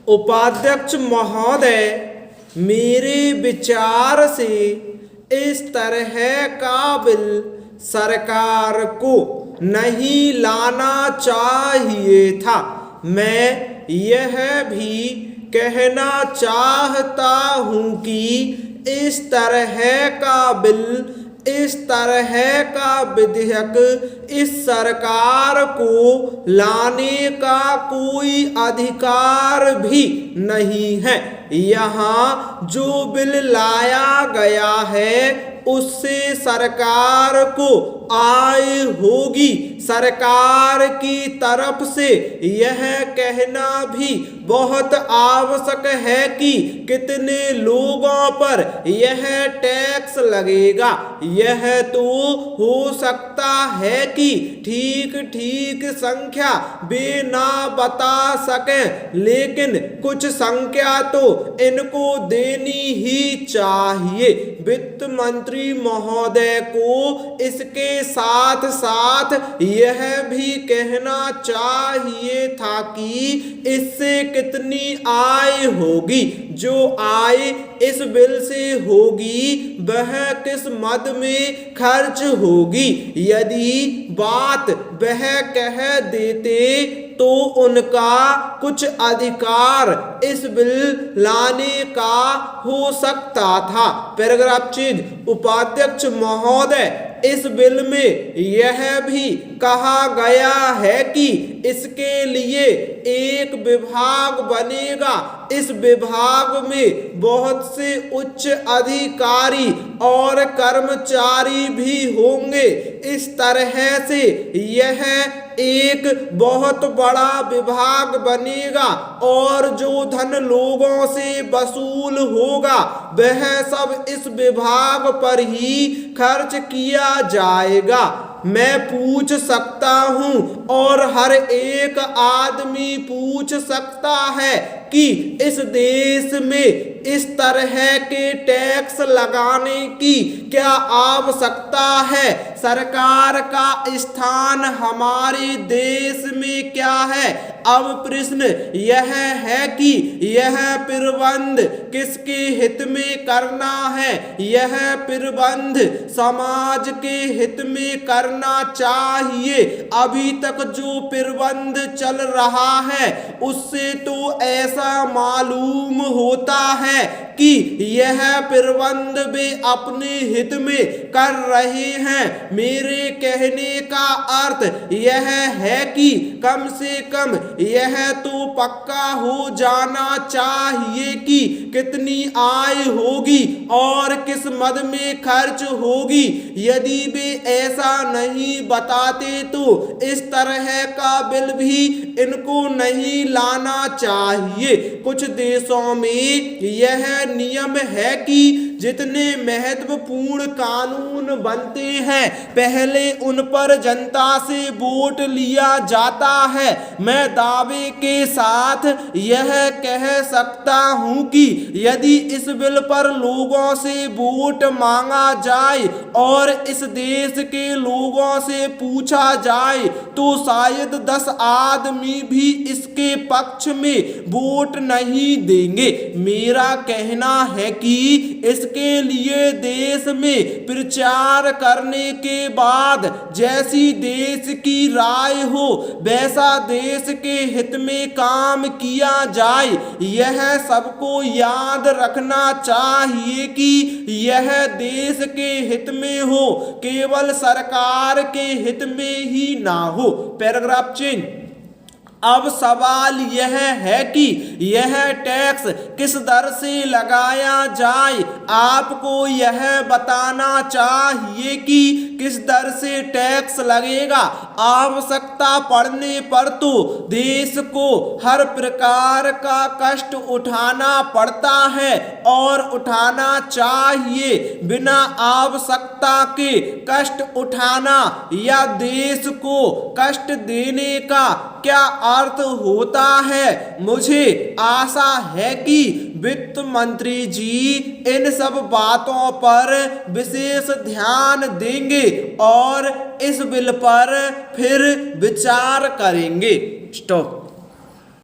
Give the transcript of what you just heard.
उपाध्यक्ष महोदय, मेरे विचार से इस तरह का बिल सरकार को नहीं लाना चाहिए था। मैं यह भी कहना चाहता हूँ कि इस तरह का बिल, इस तरह का विधेयक इस सरकार को लाने का कोई अधिकार भी नहीं है। यहाँ जो बिल लाया गया है उससे सरकार को आय होगी। सरकार की तरफ से यह कहना भी बहुत आवश्यक है कि कितने लोगों पर यह टैक्स लगेगा। यह तो हो सकता है कि ठीक ठीक संख्या वे ना बता सकें, लेकिन कुछ संख्या तो इनको देनी ही चाहिए। वित्त मंत्री महोदय को इसके साथ साथ यह भी कहना चाहिए था कि इससे कितनी आय होगी। जो आय इस बिल से होगी वह किस मद में खर्च होगी। यदि बात वह कह देते तो उनका कुछ अधिकार इस बिल लाने का हो सकता था। Paragraph change. उपाध्यक्ष महोदय, इस बिल में यह भी कहा गया है कि इसके लिए एक विभाग बनेगा। इस विभाग में बहुत से उच्च अधिकारी और कर्मचारी भी होंगे। इस तरह से यह एक बहुत बड़ा विभाग बनेगा और जो धन लोगों से वसूल होगा वह सब इस विभाग पर ही खर्च किया जाएगा। मैं पूछ सकता हूँ और हर एक आदमी पूछ सकता है कि इस देश में इस तरह के टैक्स लगाने की क्या आवश्यकता है? सरकार का स्थान हमारे देश में क्या है? अब प्रश्न यह है कि यह प्रबंध किसके हित में करना है? यह प्रबंध समाज के हित में करना चाहिए। अभी तक जो प्रबंध चल रहा है उससे तो ऐसा मालूम होता है कि यह प्रबंध वे अपने हित में कर रहे हैं। मेरे कहने का अर्थ यह है कि कम से कम यह तो पक्का हो जाना चाहिए कि कितनी आय होगी और किस मद में खर्च होगी। यदि वे ऐसा नहीं बताते तो इस तरह का बिल भी इनको नहीं लाना चाहिए। कुछ देशों में यह नियम है कि जितने महत्वपूर्ण कानून बनते हैं पहले उन पर जनता से वोट लिया जाता है। मैं दावे के साथ यह कह सकता हूं कि यदि इस बिल पर लोगों से वोट मांगा जाए और इस देश के लोगों से पूछा जाए तो शायद 10 आदमी भी इसके पक्ष में वोट नहीं देंगे। मेरा कहना है कि इसके लिए देश में प्रचार करने के बाद जैसी देश की राय हो वैसा देश के हित में काम किया जाए। यह सबको याद रखना चाहिए कि यह देश के हित में हो, केवल सरकार के हित में ही ना हो। Paragraph change. अब सवाल यह है कि यह टैक्स किस दर से लगाया जाए। आपको यह बताना चाहिए कि किस दर से टैक्स लगेगा। आवश्यकता पड़ने पर तो देश को हर प्रकार का कष्ट उठाना पड़ता है और उठाना चाहिए। बिना आवश्यकता के कष्ट उठाना या देश को कष्ट देने का क्या अर्थ होता है? मुझे आशा है कि वित्त मंत्री जी इन सब बातों पर विशेष ध्यान देंगे और इस बिल पर फिर विचार करेंगे। स्टॉप।